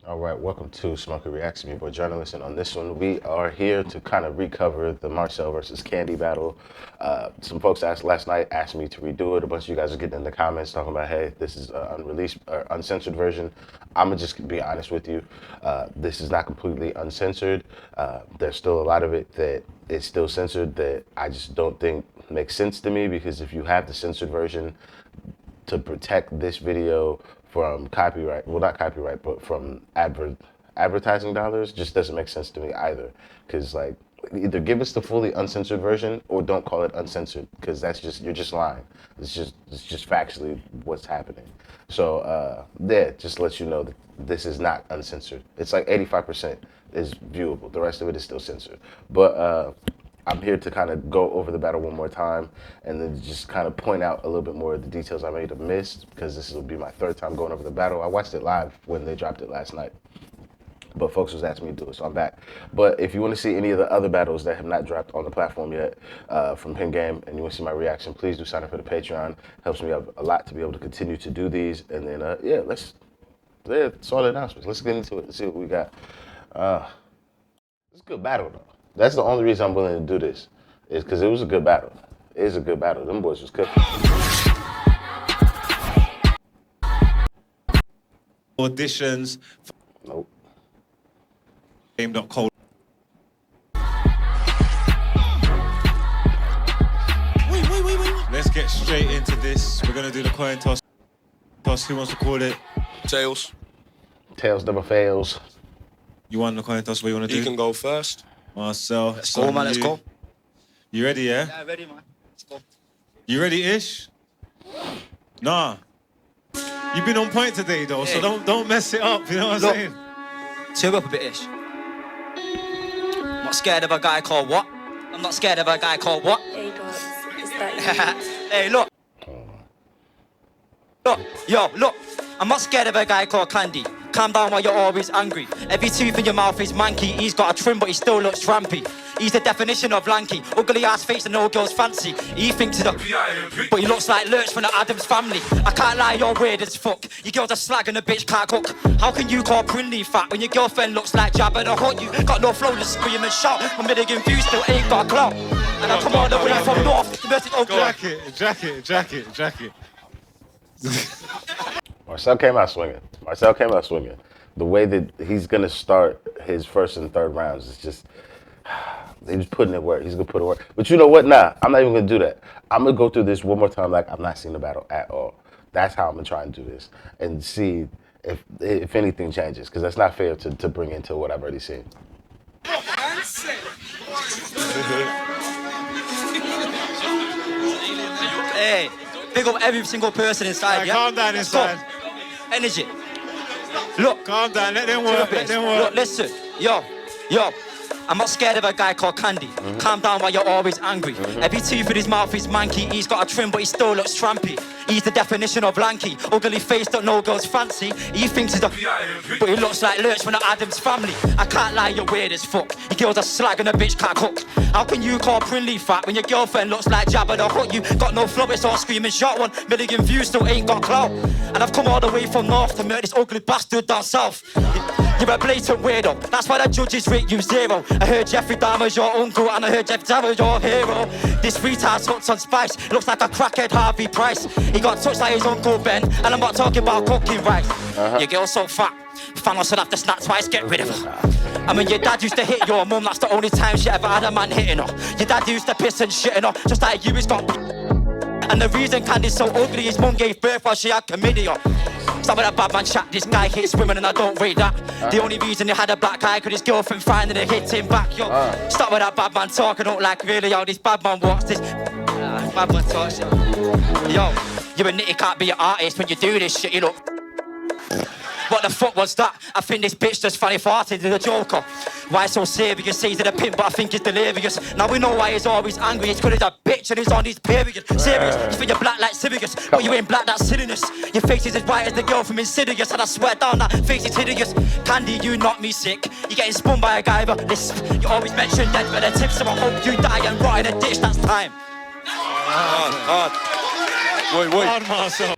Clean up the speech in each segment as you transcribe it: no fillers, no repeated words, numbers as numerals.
All right, welcome to Smokey Reacts, me boy journalist, and on this one we are here to kind of recover the Marcel versus Candy battle. Some folks last night asked me to redo it. A bunch of you guys are getting in the comments talking about, hey, this is an unreleased or uncensored version. I'm gonna just be honest with you. This is not completely uncensored. There's still a lot of it that is still censored that I just don't think makes sense to me, because if you have the censored version to protect this video from copyright, well, not copyright, but from advertising dollars, just doesn't make sense to me either. Because like, either give us the fully uncensored version or don't call it uncensored, because that's just, you're just lying. It's just factually what's happening. So yeah, just to let you know that this is not uncensored. It's like 85% is viewable. The rest of it is still censored. But I'm here to kind of go over the battle one more time and then just kind of point out a little bit more of the details I may have missed, because this will be my third time going over the battle. I watched it live when they dropped it last night, but folks was asking me to do it, so I'm back. But if you want to see any of the other battles that have not dropped on the platform yet from PenGame, and you want to see my reaction, please do sign up for the Patreon. Helps me out a lot to be able to continue to do these. And then, yeah, it's all the announcements. Let's get into it and see what we got. It's a good battle, though. That's the only reason I'm willing to do this, is because it was a good battle. It is a good battle. Them boys was cooking. Auditions. Nope. Game.co. Wait. Let's get straight into this. We're going to do the coin toss. Who wants to call it? Tails. Tails never fails. You want the coin toss? What you want to do? You can go first. Marcel. Let's go, man. Let's go. You ready, yeah? Yeah, ready, man. Let's go. You ready-ish? Nah. You've been on point today, though, so don't mess it up, you know what I'm saying? Cheer up a bit-ish. I'm not scared of a guy called what? I'm not scared of a guy called what? Hey, dogs, is that you? Hey, look. Look. I'm not scared of a guy called Candy. Calm down while you're always angry. Every tooth in your mouth is manky. He's got a trim, but he still looks trampy. He's the definition of lanky. Ugly ass face and no girl's fancy. He thinks he's a but he looks like Lurch from the Addams Family. I can't lie, you're weird as fuck. Your girl's a slag and a bitch can't cook. How can you call Prinley fat when your girlfriend looks like Jabba the Hutt? You got no flow, just scream and shout. My million views still ain't got a clout. And I come all the way from north. Jacket. Marcel came out swinging. The way that he's going to start his first and third rounds is just, he's putting in work. He's going to put in work. But you know what? Nah, I'm not even going to do that. I'm going to go through this one more time like I've not seen the battle at all. That's how I'm going to try and do this and see if anything changes, because that's not fair to bring into what I've already seen. Hey, big up every single person inside, Right, yeah? calm down Let's inside. go. Energy. Look. Calm down, let them work. Look, listen. Yo. I'm not scared of a guy called Candy. Calm down while you're always angry. Every tooth in his mouth is manky. He's got a trim, but he still looks trampy. He's the definition of lanky. Ugly face, don't know girls fancy. He thinks he's a but he looks like Lurch from the Addams Family. I can't lie, you're weird as fuck. Your girl's a slag and a bitch can't cook. How can you call Prinley fat when your girlfriend looks like Jabba the Hutt? You got no flow, it's all screaming shot. 1 million views, still ain't got clout. And I've come all the way from north to murder this ugly bastard down south. You're a blatant weirdo, that's why the judges rate you 0. I heard Jeffrey Dahmer's your uncle, and I heard Jeff Dahmer's your hero. This retard's hooked on spice, looks like a crackhead Harvey Price. He got touched like his Uncle Ben, and I'm not talking about cooking rice. Your girl's so fat, Thanos would have to snap twice, get rid of her. I mean, your dad used to hit your mum, that's the only time she ever had a man hitting her. Your dad used to piss and shit in her, just like you, he's got and the reason Candy's so ugly, his mum gave birth while she had chlamydia. Stop with that bad man chat, this guy hits women and I don't rate that. The only reason he had a black eye, cause his girlfriend finding it hit him back, yo. Stop with that bad man talk, I don't like really how this bad man walks this. Bad man talks, yo, you're a nitty, can't be an artist when you do this shit, you look. What the fuck was that? I think this bitch just funny farted to the Joker. Why so serious? Says he's a pimp, but I think he's delirious. Now we know why he's always angry. It's 'cause he's a bitch and he's on his period. Serious, you think you're black like Sirius, but you ain't black, that's silliness. Your face is as white as the girl from Insidious, and I swear down that face is hideous. Candy, you knock me sick. You're getting spun by a guy, but lisp. You always mention dead for the tips, so I hope you die and rot in a ditch. That's time. Hard. Wait. Marcel.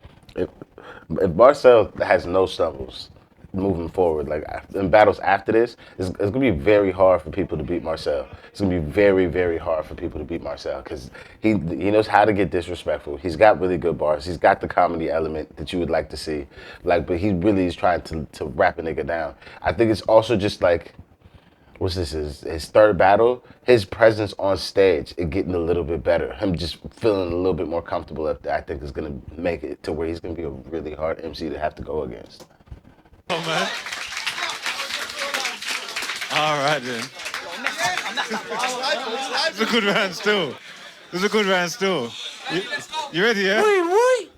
If Marcel has no stumbles, moving forward. Like in battles after this, it's gonna be very hard for people to beat Marcel. It's gonna be very, very hard for people to beat Marcel because he knows how to get disrespectful. He's got really good bars. He's got the comedy element that you would like to see. Like, but he really is trying to rap a nigga down. I think it's also just like, what's this, his third battle, his presence on stage, it getting a little bit better. Him just feeling a little bit more comfortable up there, I think is gonna make it to where he's gonna be a really hard MC to have to go against. Oh, man. All right, then. It's a good round still. It's a good round still. You ready, yeah? Wait.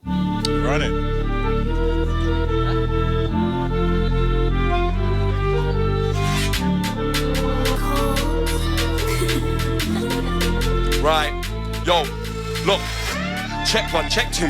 Run it. Right. Yo, look. Check 1, check 2.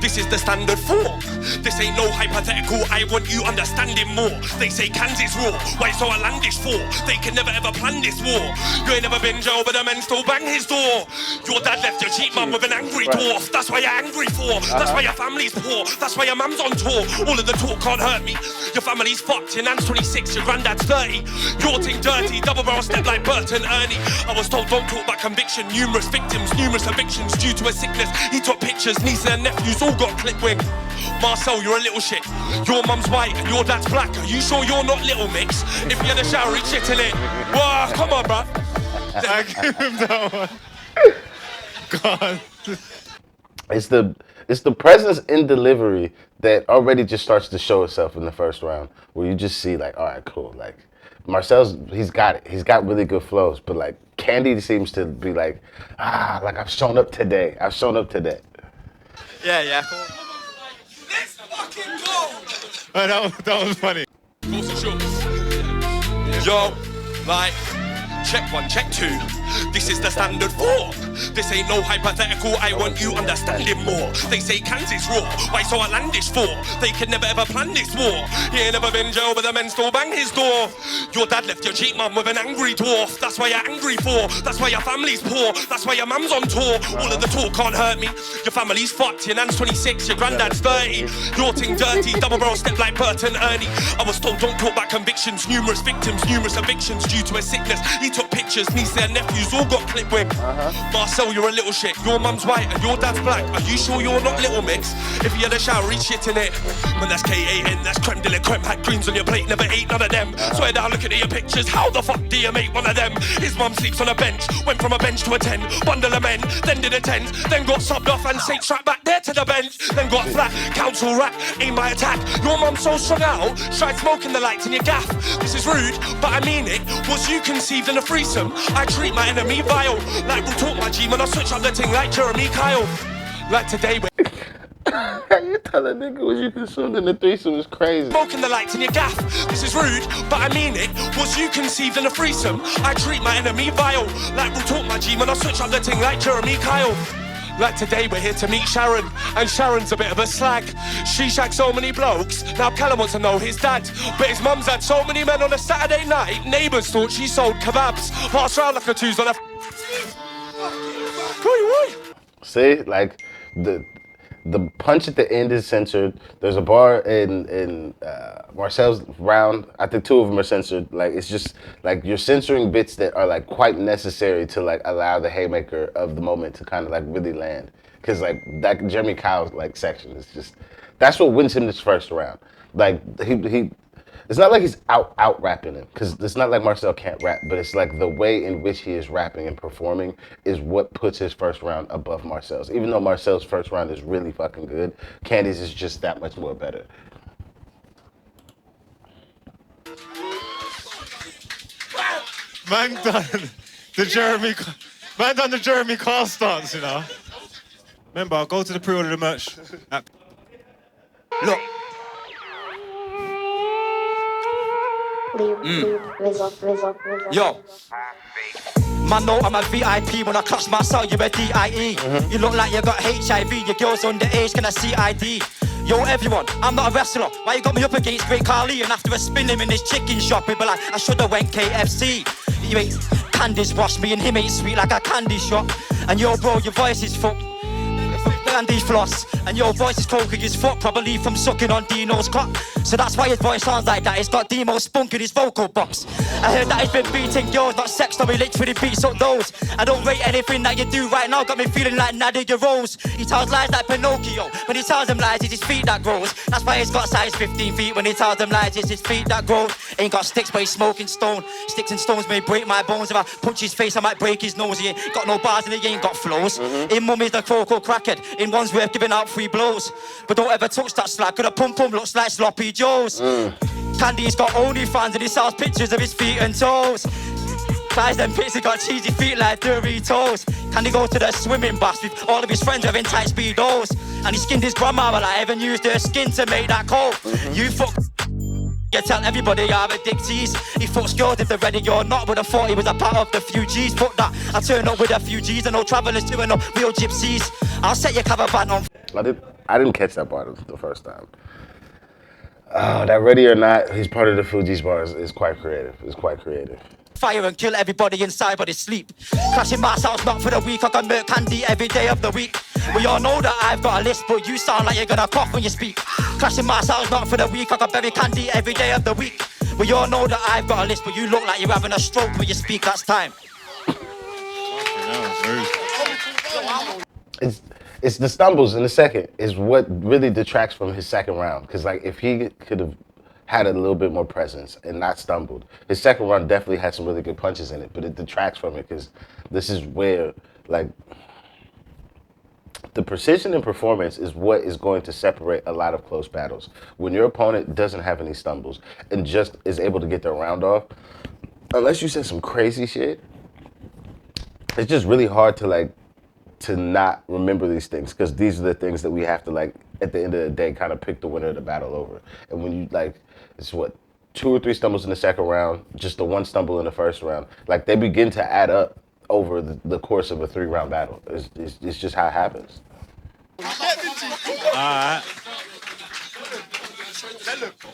This is the standard form. This ain't no hypothetical, I want you understanding more. They say Kansas raw, why so outlandish for? They can never ever plan this war. You ain't never been jail, but the men still bang his door. Your dad left your cheap mum with an angry dwarf. That's why you're angry for. That's why your family's poor. That's why your mum's on tour. All of the talk can't hurt me. Your family's fucked, your nan's 26, your granddad's 30. Your thing dirty, double barrel step like Bert and Ernie. I was told don't talk about conviction. Numerous victims, numerous evictions due to a sickness. He took pictures, nieces and nephews all got clip wing. Marcel, you're a little shit. Your mum's white and your dad's black. Are you sure you're not Little Mix? If you're in the shower, he's shit in it. Whoa, come on, bruh. I give him that one. God. It's the presence in delivery that already just starts to show itself in the first round, where you just see like, all right, cool. Like Marcel's, he's got it. He's got really good flows, but like Kandi seems to be like, like I've shown up today. Yeah. Let's fucking go. Oh, that was funny. Yo, like, check 1, check 2. This is the standard form. This ain't no hypothetical, I want you understanding more. They say Kansas raw, why so outlandish for? They can never ever plan this war. He ain't never been jail, but the men still bang his door. Your dad left your cheap mum with an angry dwarf. That's why you're angry for. That's why your family's poor. That's why your mum's on tour. All of the talk can't hurt me. Your family's fucked, your nan's 26, your granddad's 30. Your thing dirty, double barrel step like Bert and Ernie. I was told don't talk about convictions, numerous victims, numerous evictions due to a sickness. He took pictures, nieces and nephews all got clip wing. Marcel, you're a little shit. Your mum's white and your dad's black. Are you sure you're not Little Mix? If you had a shower, he's shit in it. Man, that's K-A-N, that's creme de la creme. Had greens on your plate, never ate none of them. Swear down, looking at your pictures. How the fuck do you make one of them? His mum sleeps on a bench. Went from a bench to a 10. Bundle of men, then did a 10. Then got subbed off and sent straight back there to the bench. Then got flat, council rack, aim my attack. Your mum's so strung out, tried smoking the lights in your gaff. This is rude, but I mean it. Was you conceived in a threesome? I treat my enemy vile. Like we'll talk my G when I switch up the ting like Jeremy Kyle. Like today we're You tell a nigga what you consumed in the threesome is crazy. smoking the lights in your gaff. This is rude, but I mean it. Was you conceived in a threesome? I treat my enemy vile. Like we'll talk my G when I switch up the ting like Jeremy Kyle. Like today we're here to meet Sharon, and Sharon's a bit of a slag. She shagged so many blokes, now Callum wants to know his dad. But his mum's had so many men on a Saturday night, neighbours thought she sold kebabs. Passed round like a twos on a See, like the punch at the end is censored. There's a bar in Marcel's round. I think 2 of them are censored. Like it's just like you're censoring bits that are like quite necessary to like allow the haymaker of the moment to kind of like really land. Cause like that Jeremy Kyle's like section is just that's what wins him this first round. Like he it's not like he's out rapping him, because it's not like Marcel can't rap, but it's like the way in which he is rapping and performing is what puts his first round above Marcel's. Even though Marcel's first round is really fucking good, Kandi's is just that much more better. Man done the Jeremy Kyle stance, you know. Remember, I'll go to the pre-order of the merch. Look. Yo. Man, know I'm a VIP. When I clutch myself, you're a DIE. You look like you got HIV. Your girl's underage, can I see ID? Yo, everyone, I'm not a wrestler. Why you got me up against Great Carly? And after a spin him in his chicken shop, people like, I should've went KFC. You ain't Candice wash me and him ain't sweet like a candy shop. And yo, bro, your voice is fucked. Candy floss, and your voice is croaky as fuck, probably from sucking on Dino's cock. So that's why his voice sounds like that. It's got Demo spunk in his vocal box. I heard that he's been beating girls, not sex, so he literally beats up those. I don't rate anything that you do right now, got me feeling like Nadia Rose. He tells lies like Pinocchio. When he tells them lies, it's his feet that grows. That's why he's got size 15 feet. When he tells them lies, it's his feet that grow. Ain't got sticks, but he's smoking stone. Sticks and stones may break my bones. If I punch his face, I might break his nose. He ain't got no bars and he ain't got flows. In mum is the croco crackhead. In one's worth giving out 3 blows. But don't ever touch that slack, cause the pum-pum looks like sloppy joes. Candy's got OnlyFans and he sells pictures of his feet and toes. Guys, them pics, he got cheesy feet like Doritos. Candy go to the swimming bath with all of his friends wearing tight speedos. And he skinned his grandma while I even used her skin to make that coat. You fuck. You tell everybody you're addictees. He fucks girls if they're ready or not. Would have thought he was a part of the few G's. Fuck that, I turn up with a few G's. And no travellers doing no real gypsies. I'll set your cover band on. I didn't catch that part the first time. That Ready or Not, he's part of the Fugees bars. Is quite creative. It's quite creative. Fire and kill everybody inside but they sleep. Crashing Marcel's not for the week. I can murk Candy every day of the week. We all know that I've got a list, but you sound like you're gonna cough when you speak. Crashing Marcel's not for the week. I can bury Candy every day of the week. We all know that I've got a list, but you look like you're having a stroke when you speak. That's time. It's the stumbles in the second is what really detracts from his second round. Because like if he could have had a little bit more presence and not stumbled, his second round definitely had some really good punches in it, but it detracts from it because this is where like the precision in performance is what is going to separate a lot of close battles. When your opponent doesn't have any stumbles and just is able to get their round off, unless you said some crazy shit, it's just really hard to not remember these things because these are the things that we have to like at the end of the day kind of pick the winner of the battle over. And when you like, it's what, 2 or 3 stumbles in the second round, just the 1 stumble in the first round, like they begin to add up over the course of a 3-round battle. It's just how it happens. Alright.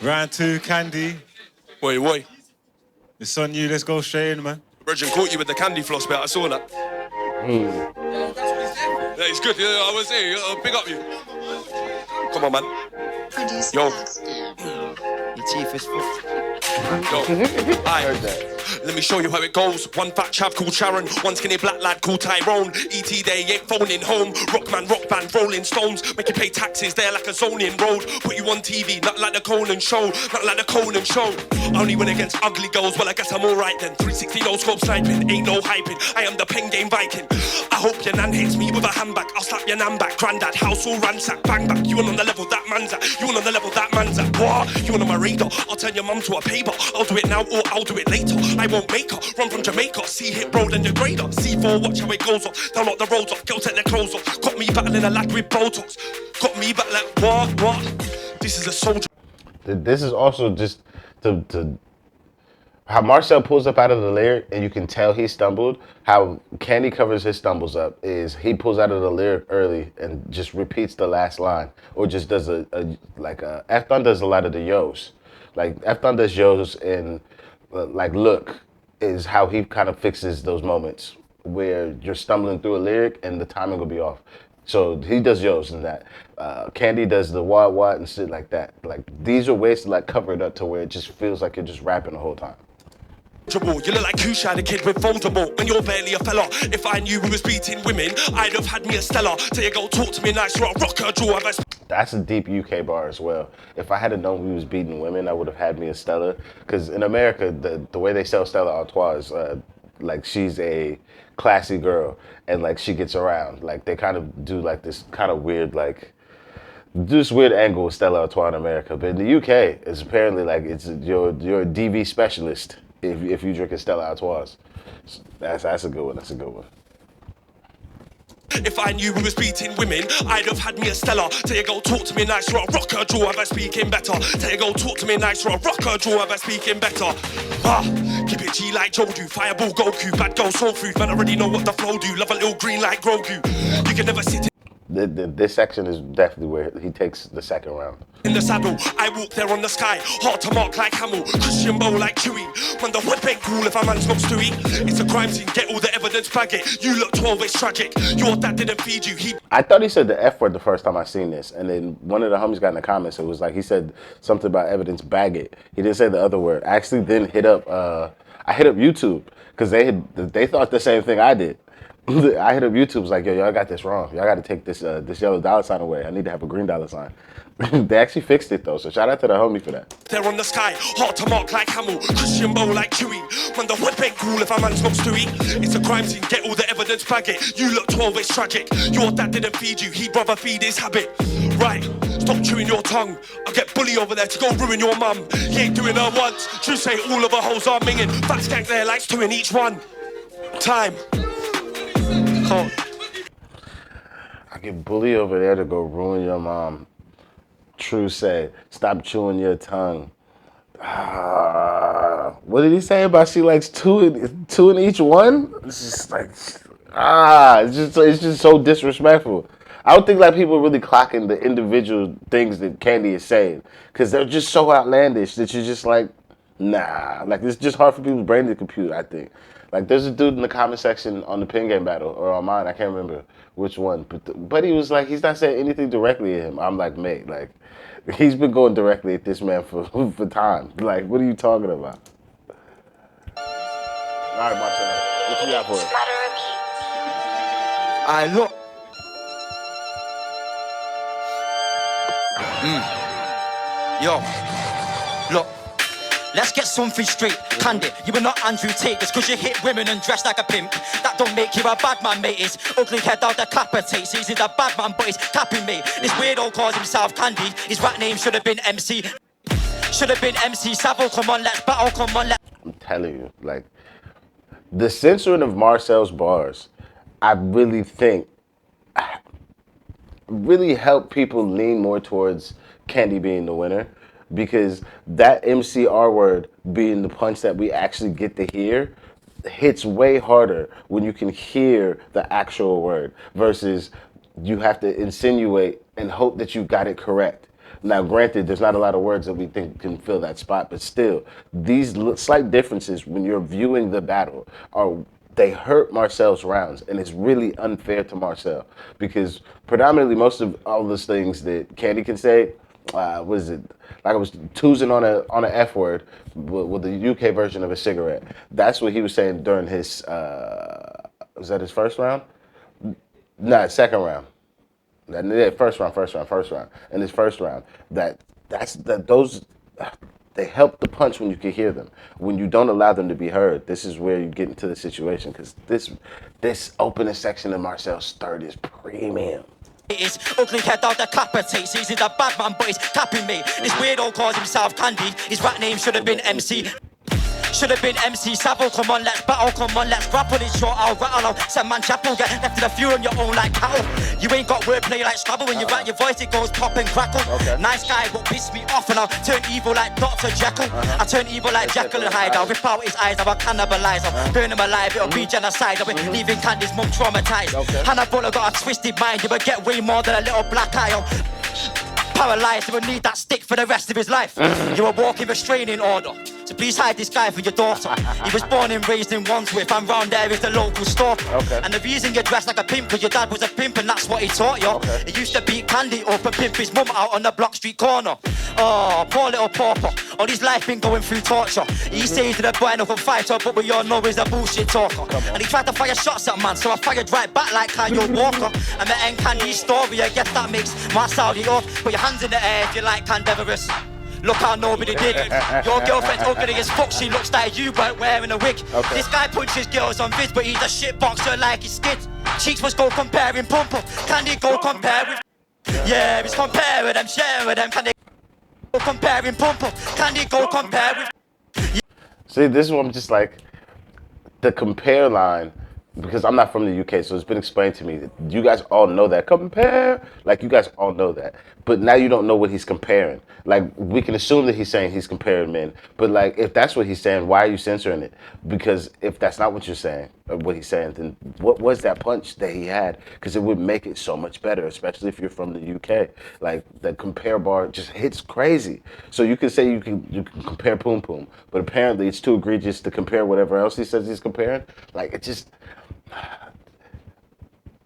Round 2, Candy. Wait. It's on you, let's go straight in, man. Virgin caught you with the candy floss bit, I saw that. Yeah, it's good, yeah, I was here, big up you. Come on, man. Yo. Your teeth is fucked. Yo, aye. Let me show you how it goes. One fat chap called Sharon, one skinny black lad called Tyrone. E.T. they ain't phoning home. Rock band, Rolling Stones. Make you pay taxes there like a zoning road. Put you on TV, not like the Conan show. Not like the Conan show. Only win against ugly girls, well I guess I'm alright then. 360 no scope sniping, ain't no hyping. I am the PenGame Viking. I hope your nan hits me with a handbag. I'll slap your nan back. Grandad, house all ransack. Bang back, you ain't on the level that man's at. You ain't on the level that man's at. What? You ain't on my radar. I'll turn your mum to a paper. I'll do it now or I'll do it later. I won't make her run from Jamaica. See hit road and degrader. C4, watch how it goes off. Down lock the roads off. Girl, take their clothes off. Got me battling a lad with Botox. Got me battling what? This is a soldier. This is also just to how Marcel pulls up out of the lyric and you can tell he stumbled. How Candy covers his stumbles up is he pulls out of the lyric early and just repeats the last line, or just does F-Thun does a lot of the yos. Like F-Thun does yos and like look is how he kind of fixes those moments where you're stumbling through a lyric and the timing will be off. So he does yos and that. Candy does the what and shit like that. Like these are ways to like cover it up to where it just feels like you're just rapping the whole time. You look like Kusha, the kid with Voldemort, and you're barely a fella. If I knew who was beating women, I'd have had me a Stella. Till you go talk to me nice, rock her jaw. That's a deep UK bar as well. If I had known we was beating women, I would have had me a Stella. Because in America, the way they sell Stella Artois is like she's a classy girl, and like she gets around. Like they kind of do like this kind of weird this weird angle with Stella Artois in America. But in the UK, it's apparently like you're a DV specialist. If you drink a Stella Artois. That's a good one. That's a good one. If I knew who was beating women, I'd have had me a Stella. Till you go talk to me nice, or I'll rock her jaw if I speaking better. Till you go talk to me nice, or I'll rock her jaw if I speaking better. Keep it G like Joe do, Fireball Goku, bad girl soul food. Man, I already know what the flow do. Love a little green like Grogu. You can never sit This section is definitely where he takes the second round. In the saddle, I walk there on the sky, hard to mark like Hamill, Christian Bow like Chewy. Man, the wood ain't cool if a man's not Stewie. It's a crime scene, get all the evidence, bag it. You look 12, it's tragic. Your dad didn't feed you, I thought he said the F word the first time I seen this, and then one of the homies got in the comments. It was like he said something about evidence, bag it. He didn't say the other word. I actually then hit up. I hit up YouTube because they thought the same thing I did. I hit up YouTube, was like, yo, y'all got this wrong. Y'all got to take this this yellow dollar sign away. I need to have a green dollar sign. They actually fixed it though, so shout out to the homie for that. They're on the sky, hard to mark like Hamill, Christian Bow like Chewy. Man, the wood ain't cool if a man's not Stewie. It's a crime scene, get all the evidence, bag it. You look 12, it's tragic. Your dad didn't feed you, he'd rather feed his habit. Right, stop chewing your tongue. I'll get bully over there to go ruin your mum. He ain't doing her once. True say all of her hoes are minging. Facts gang there likes two in each one. Time. Cold. I get bully over there to go ruin your mom. True say, stop chewing your tongue. What did he say about she likes two in each one? It's just like, it's just so disrespectful. I don't think like people really clocking the individual things that Kandi is saying, because they're just so outlandish that you're just like, nah. Like, it's just hard for people's brain to compute, I think. Like, there's a dude in the comment section on the PenGame battle, or on mine, I can't remember which one, but he was like, he's not saying anything directly at him. I'm like, mate, like, he's been going directly at this man for time. Like, what are you talking about? All right, Marcel, what you got for us? I look. Yo, look. Let's get something straight. Kandi, you were not Andrew Tate. It's cause you hit women and dress like a pimp. That don't make you a bad man, mate. It's ugly head out the capitates. He's a bad man, but he's capping me. This weirdo calls himself Kandi. His rap name should have been MC. Should have been MC Savile. Come on, let's battle. Come on, let's. I'm telling you, like, the censoring of Marcel's bars, I really think, really helped people lean more towards Kandi being the winner. Because that MCR word being the punch that we actually get to hear hits way harder when you can hear the actual word versus you have to insinuate and hope that you got it correct. Now, granted, there's not a lot of words that we think can fill that spot, but still, these slight differences when you're viewing the battle they hurt Marcel's rounds, and it's really unfair to Marcel because predominantly most of all those things that Kandi can say, was it like I was toozing on a F word with the UK version of a cigarette. That's what he was saying during his was that his first round? No, second round. First round. In his first round, those they help the punch when you can hear them. When you don't allow them to be heard, this is where you get into the situation because this opening section of Marcel's third is premium. It's ugly head out the capitates. He's a bad man, but he's capping me. This weirdo calls himself Kandi. His rap name should have been MC. Should have been MC Savile. Come on, let's battle. Come on, let's grapple. It's short, I'll rattle. Send man chapel. Get left in the few on your own like cattle. You ain't got wordplay like Scrabble. When you write your voice, it goes pop and crackle. Okay. Nice guy, but piss me off, and I'll turn evil like Dr. Jekyll. I turn evil like Jekyll and Hyde. I'll rip out his eyes. I'll cannibalize. I'll burn him alive. It'll be genocide. I'll be leaving Kandi's mum traumatized. Hannah Buller got a twisted mind. You will get way more than a little black eye. Paralyzed, he will need that stick for the rest of his life. You are walking restraining order. So please hide this guy for your daughter. He was born and raised in Wandsworth, and round there is the local store. And the reason you're dressed like a pimp, cause your dad was a pimp and that's what he taught you. He used to beat Kandi up and pimp his mum out on the block street corner. Oh, poor little pauper. All his life been going through torture. He says to the boy, no can fight her, but we all know he's a bullshit talker. And he tried to fire shots at man, so I fired right back like Kyle Walker. And the end Kandi's story, I guess that makes Marcel the off. Put your hands in the air if you like Candeverous. Look how nobody did it. Your girlfriend's ugly as fuck, she looks like you but wearing a wig. This guy punches girls on vids, but he's a shit boxer like his skids. Cheeks must go comparing pumper. Kandi go compare with. Yeah, he's comparing them, sharing them. Kandi go comparing pumper. Kandi go compare with. See, this is what I'm just like, the compare line because I'm not from the UK, so it's been explained to me that you guys all know that. Compare. Like, you guys all know that. But now you don't know what he's comparing. Like, we can assume that he's saying he's comparing men. But, like, if that's what he's saying, why are you censoring it? Because if that's not what you're saying, or what he's saying, then what was that punch that he had? Because it would make it so much better, especially if you're from the UK. Like, the compare bar just hits crazy. So you could say you can compare Poom Poom, but apparently it's too egregious to compare whatever else he says he's comparing. Like, it just...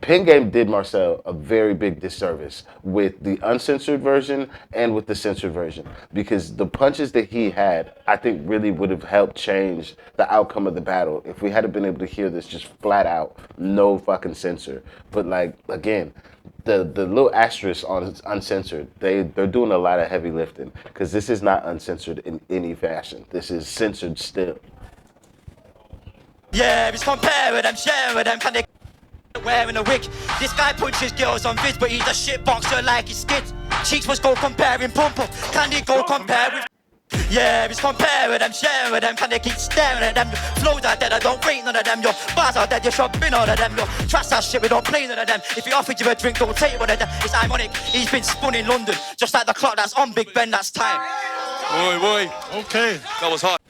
PenGame did Marcel a very big disservice with the uncensored version and with the censored version, because the punches that he had, I think, really would have helped change the outcome of the battle if we had been able to hear this just flat out, no fucking censor. But, like, again, the little asterisk on uncensored, they're doing a lot of heavy lifting, because this is not uncensored in any fashion. This is censored still. Yeah, it's comparing them, sharing them, can they wearing a wig? This guy punches girls on vids, but he's a shit boxer like his skids. Cheeks must go comparing pump up, can they go compare with? Yeah, it's comparing them, sharing them, can they keep staring at them? Flows are dead, I don't rate none of them. Your bars are dead, you shop in all of them. Your trash that shit, we don't play none of them. If he offered you a drink, don't take one of them. It's ironic, he's been spun in London, just like the clock that's on Big Ben, that's time. Boy. Okay. That was hard.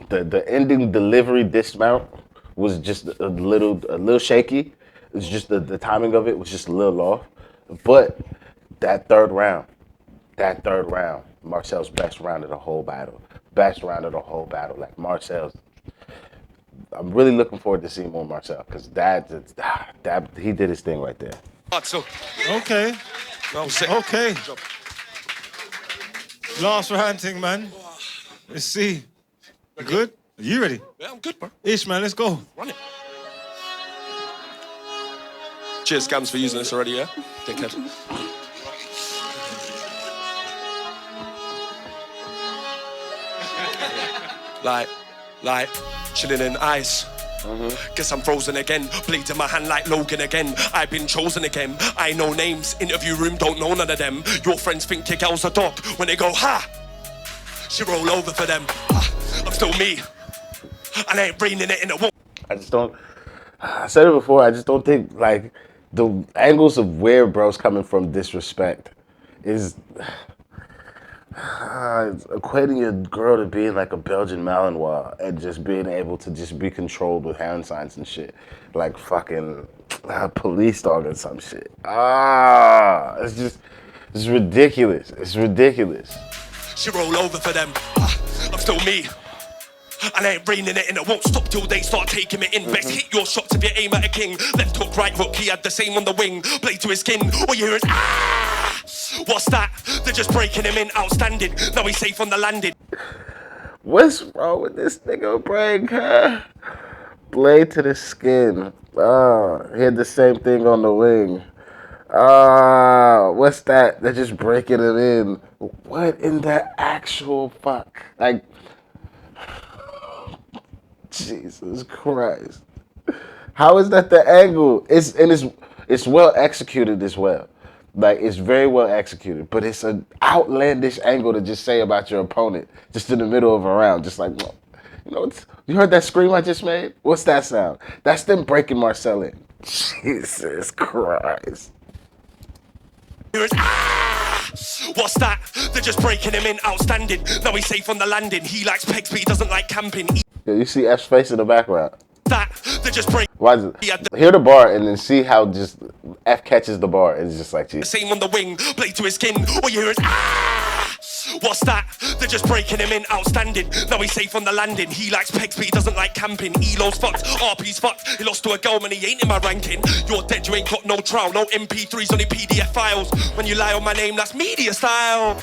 The ending delivery dismount was just a little shaky. It's just the timing of it was just a little off. But that third round, Marcel's best round of the whole battle. Like, Marcel's, I'm really looking forward to seeing more Marcel, because that he did his thing right there. So, Okay. well, sick. Okay. Last ranting, man. Let's see. You good? Are you ready? Yeah, I'm good, bro. Ish, man, let's go. Run it. Cheers, Scams, for using this already, yeah? Dickhead. like, chilling in ice. Guess I'm frozen again, blade in my hand like Logan again. I've been chosen again, I know names. Interview room, don't know none of them. Your friends think your girl's a dog. When they go, ha! She roll over for them. I'm still me, and I ain't bringing it in a wall. I said it before, I just don't think, like, the angles of where bro's coming from disrespect is equating your girl to being like a Belgian Malinois and just being able to just be controlled with hand signs and shit. Like fucking police dog or some shit. It's ridiculous. It's ridiculous. She roll over for them. I'm still me, and I ain't reining it in. It won't stop till they start taking it in. Best hit your shots if you aim at a king. Left hook, right hook, he had the same on the wing. Blade to his skin, all you hear is ah! What's that? They're just breaking him in, outstanding. Now he's safe on the landing. What's wrong with this nigga brain, huh? Blade to the skin. He had the same thing on the wing. What's that? They're just breaking him in. What in the actual fuck? Like, Jesus Christ. How is that the angle? It's well executed as well. Like, it's very well executed, but it's an outlandish angle to just say about your opponent, just in the middle of a round, just like, you know, you heard that scream I just made? What's that sound? That's them breaking Marcel in. Jesus Christ. What's that? They're just breaking him in, outstanding. Now he's safe on the landing. He likes pegs, but he doesn't like camping. Yeah, you see F's face in the background. That they're just breaking. Why is it? Hear the bar and then see how just F catches the bar. It's just like, geez. Same on the wing, blade to his skin. All you hear is what's that? They're just breaking him in, outstanding. Now he's safe on the landing. He likes pegs, but he doesn't like camping. Elo's fucked, RP's fucked. He lost to a girl, man, he ain't in my ranking. You're dead, you ain't got no trial. No MP3s, only PDF files. When you lie on my name, that's media style.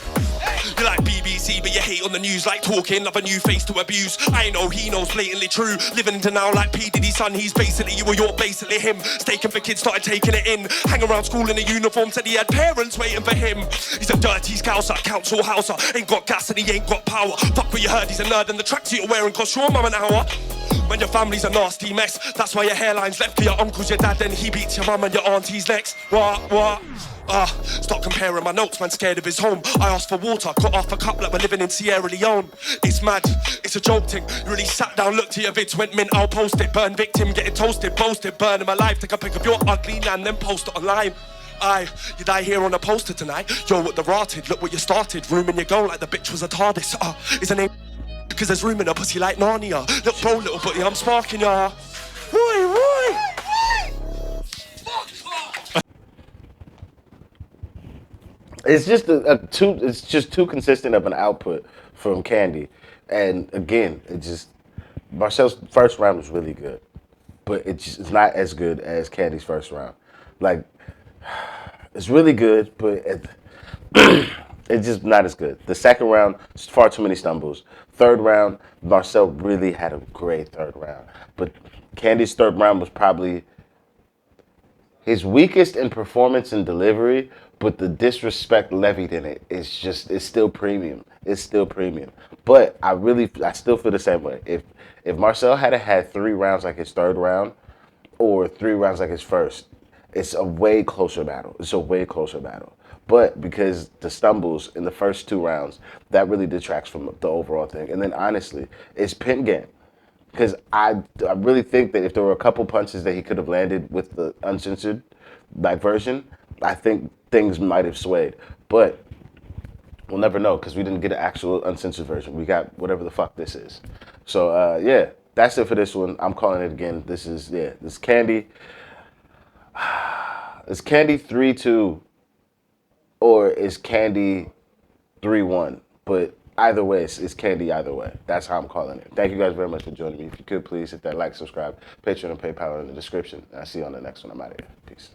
You like BBC, but you hate on the news, like talking of a new face to abuse. I know he knows blatantly true. Living into now like P. Diddy's son, he's basically you or you're basically him. Staking for kids, started taking it in. Hang around school in a uniform, said he had parents waiting for him. He's a dirty scouser, council houser. Ain't got gas and he ain't got power. Fuck what you heard, he's a nerd and the tracksuit you're wearing costs your mum an hour. When your family's a nasty mess, that's why your hairline's left for your uncles, your dad, then he beats your mum and your aunties next. What? Stop comparing my notes, man, scared of his home. I asked for water, cut off a cup like we're living in Sierra Leone. It's mad, it's a joke thing. You really sat down, looked at your vids, went mint, I'll post it. Burn victim, getting toasted, boasted, burning my life. Take a pic of your ugly nan, then post it online. Aye, you die here on a poster tonight. Yo, what the rotted, look what you started. Room in your goal like the bitch was a TARDIS. Is her name because there's room in her pussy like Narnia. Look bro, little buddy, I'm sparking ya. Roy. It's just it's just too consistent of an output from Kandi. And again, Marcel's first round was really good, but it's not as good as Candy's first round. Like, it's really good, but it's just not as good. The second round, far too many stumbles. Third round, Marcel really had a great third round, but Candy's third round was probably his weakest in performance and delivery, but the disrespect levied in it is still premium. It's still premium. But I still feel the same way. If Marcel had 3 rounds like his third round, or 3 rounds like his first, it's a way closer battle. But because the stumbles in the first 2 rounds, that really detracts from the overall thing. And then honestly, it's pen game. Because I really think that if there were a couple punches that he could have landed with the uncensored version, I think things might have swayed. But we'll never know because we didn't get an actual uncensored version. We got whatever the fuck this is. So yeah, that's it for this one. I'm calling it again. This is Kandi. Is Kandi 3-2 or is Kandi 3-1? But either way, it's Kandi either way. That's how I'm calling it. Thank you guys very much for joining me. If you could, please hit that like, subscribe, Patreon, and PayPal in the description. And I'll see you on the next one. I'm out of here. Peace.